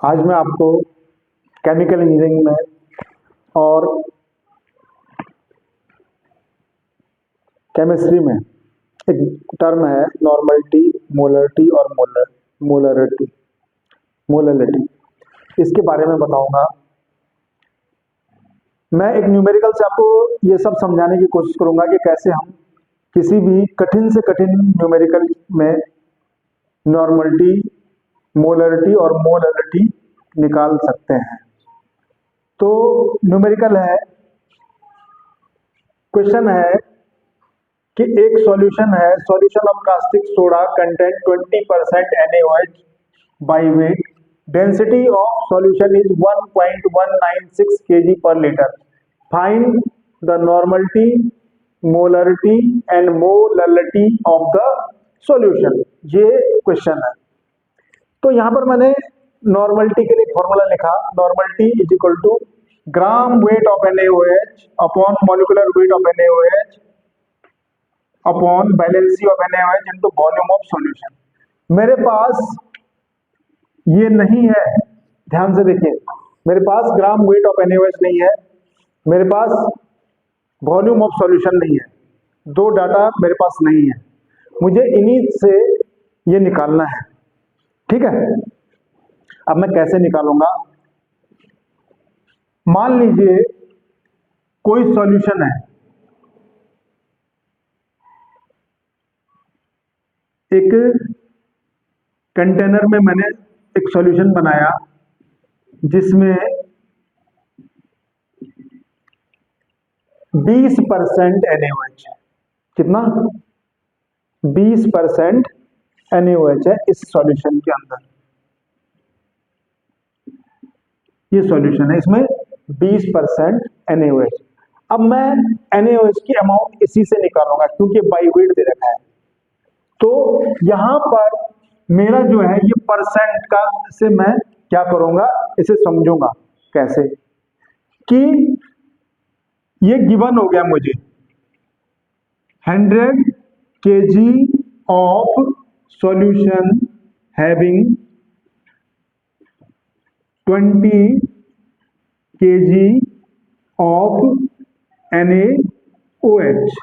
आज मैं आपको केमिकल इंजीनियरिंग में और केमिस्ट्री में एक टर्म है नॉर्मलिटी, मोलरिटी और मोलरिटी, इसके बारे में बताऊंगा। मैं एक न्यूमेरिकल से आपको ये सब समझाने की कोशिश करूंगा कि कैसे हम किसी भी कठिन से कठिन न्यूमेरिकल में नॉर्मलिटी, मोलरिटी और मोलरिटी निकाल सकते हैं। तो न्यूमेरिकल है, क्वेश्चन है कि एक सॉल्यूशन है, solution of caustic soda content 20% NaOH by weight, density of solution is 1.196 kg per liter, find the normality, molarity and molarity of the solution. ये क्वेश्चन है। तो यहां पर मैंने नॉर्मलिटी के लिए फॉर्मूला लिखा, normality is equal to gram weight of NaOH upon molecular weight of NaOH upon valency of NaOH into volume of solution. मेरे पास ये नहीं है, ध्यान से देखिए, मेरे पास ग्राम वेट ऑफ NaOH नहीं है, मेरे पास वॉल्यूम ऑफ सॉल्यूशन नहीं है, दो डाटा मेरे पास नहीं है। मुझे इन्हीं से ये निकालना है, ठीक है। अब मैं कैसे निकालूंगा? मान लीजिए कोई सॉल्यूशन है, एक कंटेनर में मैंने एक सॉल्यूशन बनाया जिसमें 20% NaOH है। कितना? 20% NaOH है इस सॉल्यूशन के अंदर। ये सॉल्यूशन है, इसमें 20% NaOH। अब मैं NaOH की अमाउंट इसी से निकालूंगा क्योंकि बाई वेट दे रखा है। तो यहां पर मेरा जो है ये परसेंट का से मैं क्या करूंगा, इसे समझूंगा कैसे कि ये गिवन हो गया मुझे 100 kg of solution having 20 kg of NaOH।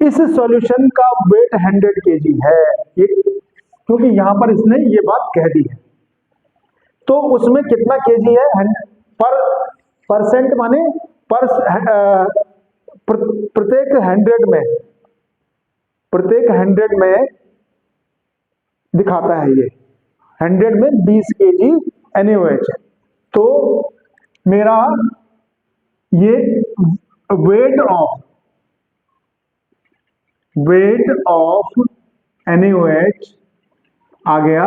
इस सॉल्यूशन का वेट 100 kg है, ये क्योंकि यहां पर इसने ये बात कह दी है। तो उसमें कितना केजी है? पर परसेंट माने पर प्रत्येक 100 में दिखाता है, ये 100 में 20 kg NaOH है। तो मेरा ये वेट ऑफ NaOH आ गया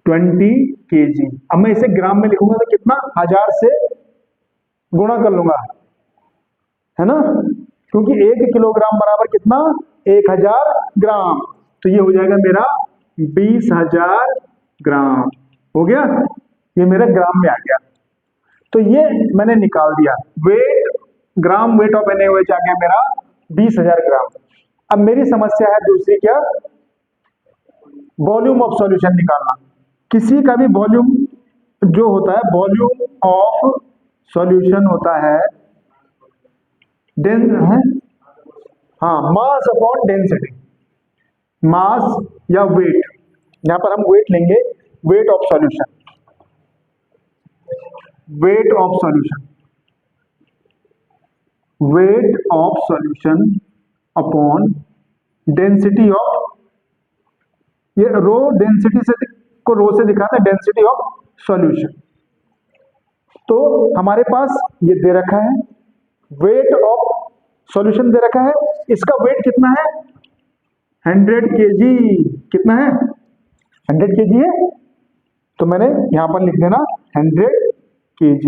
20 kg। अब मैं इसे ग्राम में लिखूंगा तो कितना, 1000 से गुणा कर लूंगा, है ना, क्योंकि 1 किलोग्राम बराबर कितना, 1000 ग्राम। तो ये हो जाएगा मेरा 20,000 ग्राम। हो गया, ये मेरा ग्राम में आ गया। तो ये मैंने निकाल दिया, weight, gram weight of NaOH आ गया मेरा 20,000 ग्राम। अब मेरी समस्या है दूसरी, क्या? वॉल्यूम ऑफ सॉल्यूशन निकालना। किसी का भी वॉल्यूम जो होता है, वॉल्यूम ऑफ सॉल्यूशन होता है मास अपॉन डेंसिटी, मास या वेट। यहां पर हम वेट लेंगे, weight of solution, weight of solution, weight of solution upon density of, ये रो डेंसिटी से को रो से दिखाता है, डेंसिटी ऑफ सॉल्यूशन। तो हमारे पास ये दे रखा है, वेट ऑफ सॉल्यूशन दे रखा है, इसका वेट कितना है? 100 kg। कितना है? 100 kg है। तो मैंने यहां पर लिख देना 100 kg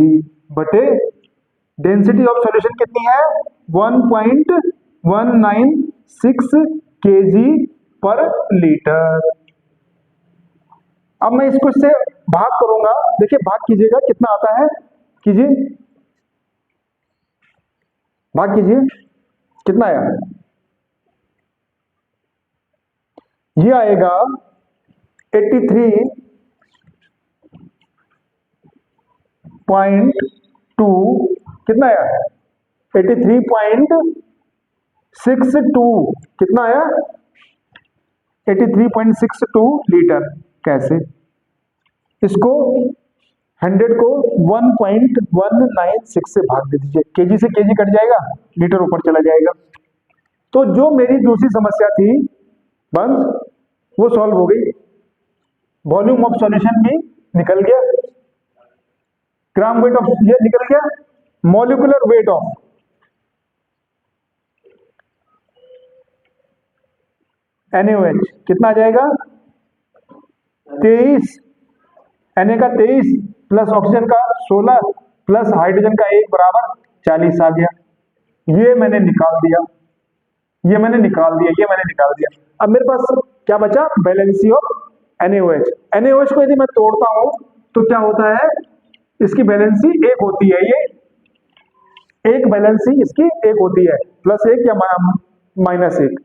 बटे डेंसिटी ऑफ सॉल्यूशन कितनी है? 1.196 kg पर लीटर। अब मैं इसको इससे भाग करूंगा, देखिए भाग कीजिएगा कितना आता है, कीजिए, भाग कीजिए, कितना आया? ये आएगा 83.2 कितना आया? 83.62 कितना आया? 83.62 लीटर। कैसे? इसको 100 को 1.196 से भाग दे दीजिए, केजी से केजी कट जाएगा, लीटर ऊपर चला जाएगा। तो जो मेरी दूसरी समस्या थी बंस, वो सॉल्व हो गई। वॉल्यूम ऑफ सॉल्यूशन भी निकल गया, ग्राम वेट ऑफ ये निकल गया, मॉलिक्यूलर वेट ऑफ NaOH कितना आ जाएगा? 23, Na का 23 प्लस ऑक्सीजन का 16 प्लस हाइड्रोजन का 1 बराबर 40 आ गया। ये मैंने निकाल दिया, ये मैंने निकाल दिया, ये मैंने निकाल दिया। अब मेरे पास क्या बचा? Valency of NaOH। NaOH को यदि मैं तोड़ता हूं तो क्या होता है? इसकी बैलेंसी 1 होती है, ये एक बैलेंसी इसकी 1 होती है, प्लस 1 या -1,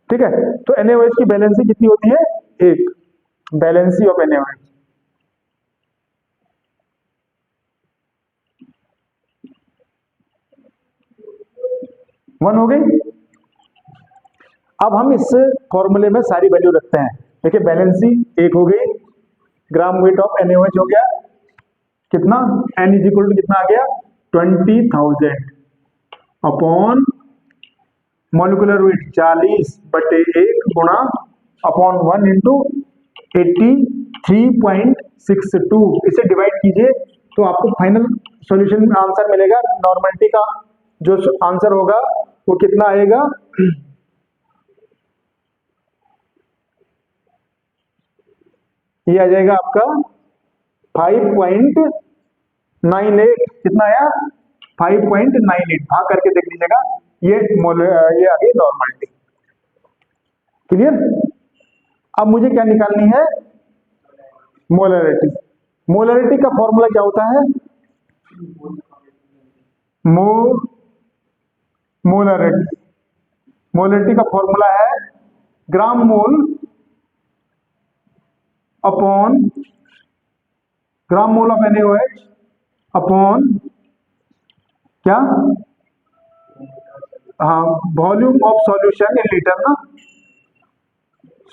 ठीक है। तो NaOH की बैलेंसी कितनी होती है? 1। Valency of NaOH। वन हो गई। अब हम इस फॉर्मूले में सारी वैल्यू रखते हैं। देखिए बैलेंसी 1 हो गई, ग्राम वेट ऑफ NaOH हो गया कितना? N इज इक्वल टू कितना आ गया? 20,000 अपॉन मॉलिक्यूलर वेट 40/1 गुणा अपॉन 1 इंटू 83.62। इसे डिवाइड कीजिए तो आपको फाइनल सॉल्यूशन में आंसर मिलेगा। नॉर्मलिटी का जो आंसर होगा वो कितना आएगा? ये आ जाएगा आपका 5.98। कितना आया? 5.98। भाग करके देख लीजिएगा, ये आ गई नॉर्मलिटी। क्लियर? अब मुझे क्या निकालनी है? मोलरिटी। मोलरिटी का फॉर्मूला क्या होता है? मोलरिटी। मोलरिटी का फॉर्मूला है gram mole upon gram mole of NaOH upon क्या? हाँ, volume of solution in litre ना,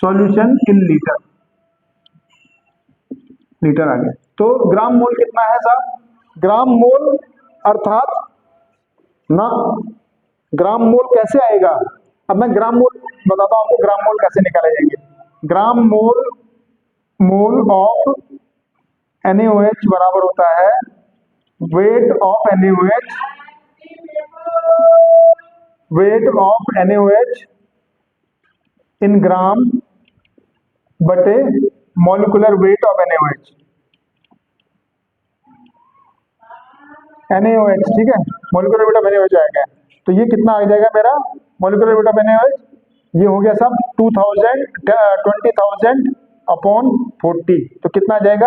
सॉल्यूशन इन लीटर, लीटर आ गया। तो ग्राम मोल कितना है साहब? ग्राम मोल अर्थात ना, ग्राम मोल कैसे आएगा? अब मैं ग्राम मोल बताता हूं आपको, ग्राम मोल कैसे निकाले जाएंगे। ग्राम मोल ऑफ NaOH बराबर होता है wait of NaOH, wait of NaOH इन ग्राम बटे मॉलिक्यूलर वेट ऑफ NaOH। ठीक है, मॉलिक्यूलर वेट ऑफ NaOH आएगा। तो ये कितना आ जाएगा मेरा मॉलिक्यूलर वेट ऑफ NaOH? ये हो गया सब 20,000 अपॉन 40। तो कितना आ जाएगा?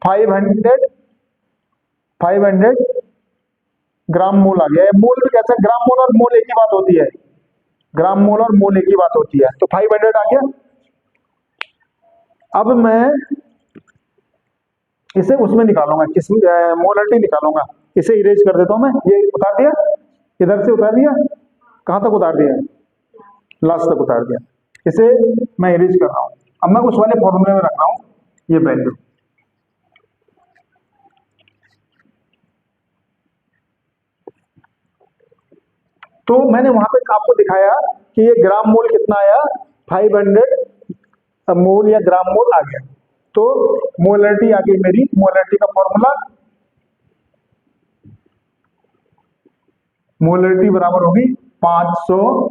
500 ग्राम मोल आ गया। मोल भी कैसे? ग्राम मोल और मोल एक ही बात होती है, ग्राम मोल और मोल एक ही बात होती है। तो 500 आ गया। अब मैं इसे उसमें निकालूंगा, किस मोलरिटी निकालूंगा। इसे इरेज कर देता हूं मैं। ये उतार दिया, इधर से उतार दिया, कहां तक उतार दिया? लास्ट तक उतार दिया। इसे मैं इरेज कर रहा हूं। अब मैं उस वाले फॉर्मूले में रख रहा हूं ये वैल्यू। तो मैंने वहां पे आपको दिखाया कि ये ग्राम मोल कितना आया? 500 मोल या ग्राम मोल आ गया। तो मोलरिटी आ गई मेरी। मोलरिटी का फॉर्मूला, मोलरिटी बराबर होगी 500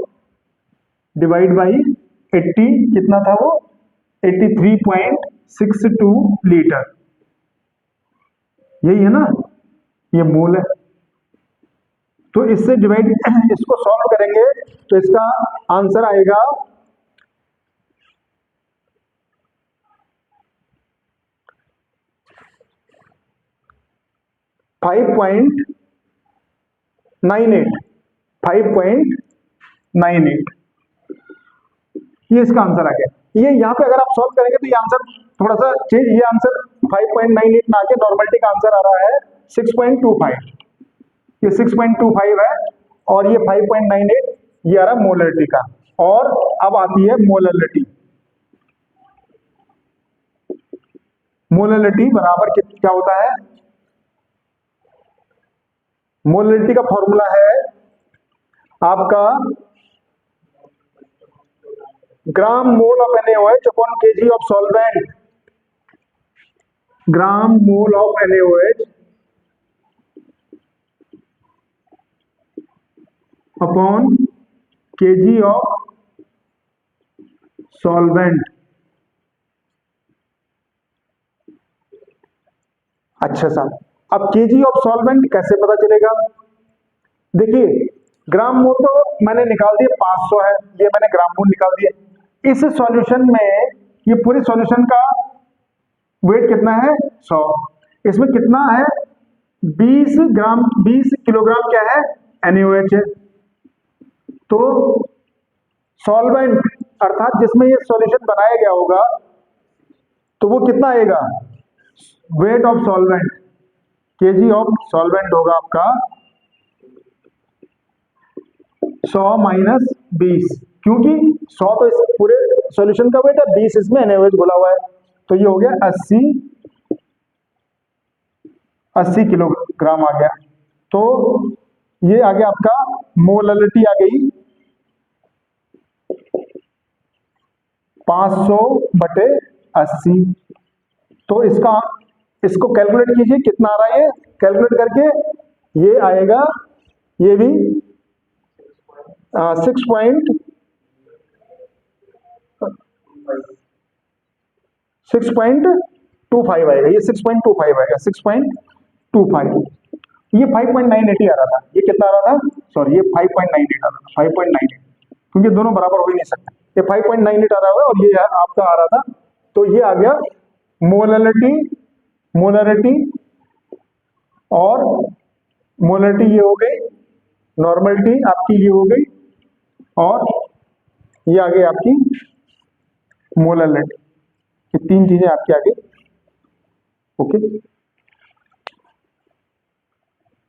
डिवाइड बाई 80। कितना था वो? 83.62 लीटर। यही है ना, ये मोल है। तो इससे डिवाइड, इसको सॉल्व करेंगे तो इसका आंसर आएगा 5.98। ये इसका आंसर आ गया। ये यहां पे अगर आप सॉल्व करेंगे तो ये आंसर थोड़ा सा चेंज, ये आंसर 5.98 ना आके नॉर्मलिटी का आंसर आ रहा है 6.25। ये 6.25 है और ये 5.98, ये आ रहा है मोलरिटी का। और अब आती है मोलरिटी। मोलरिटी बराबर क्या होता है? मोलरिटी का फॉर्मूला है आपका gram mole of NaOH upon KG of solvent. Gram mole of NaOH upon KG of solvent. अच्छा साहब, अब केजी ऑफ सॉल्वेंट कैसे पता चलेगा? देखिए, ग्राम मोल तो मैंने निकाल दिया 500 है, ये मैंने ग्राम मोल निकाल दिया। इस सॉल्यूशन में ये पूरे सॉल्यूशन का वेट कितना है? 100। इसमें कितना है? 20 ग्राम, 20 किलोग्राम क्या है? NaOH है। तो सॉल्वेंट अर्थात जिसमें ये सॉल्यूशन बनाया गया होगा, तो वो कितना आएगा? Weight of solvent, KG of solvent होगा आपका 100 माइनस 20, क्योंकि 100 तो इस पूरे सॉल्यूशन का वेट है, 20 इसमें NaOH घुला हुआ है, तो ये हो गया 80 किलोग्राम आ गया। तो ये आ गया आपका मोलरिटी आ गई 500/80। तो इसको कैलकुलेट कीजिए कितना आ रहा है, ये कैलकुलेट करके ये आएगा, ये भी 6.25 आएगा, ये 6.25 आएगा, 6.25। ये 5.98 आ रहा था, ये कितना आ रहा था? सॉरी, ये 5.98 आ रहा था, 5.98, क्योंकि दोनों बराबर हो ही नहीं सकते। ये 5.98 आ रहा होगा और ये आपका आ रहा था, तो ये आ गया मोलरिटी। मोलरिटी और मोलरिटी ये हो गई, नॉर्मलिटी आपकी ये हो गई, और ये आ गई आपकी मोलरिटी। ये तीन चीजें आपकी आ गई। ओके।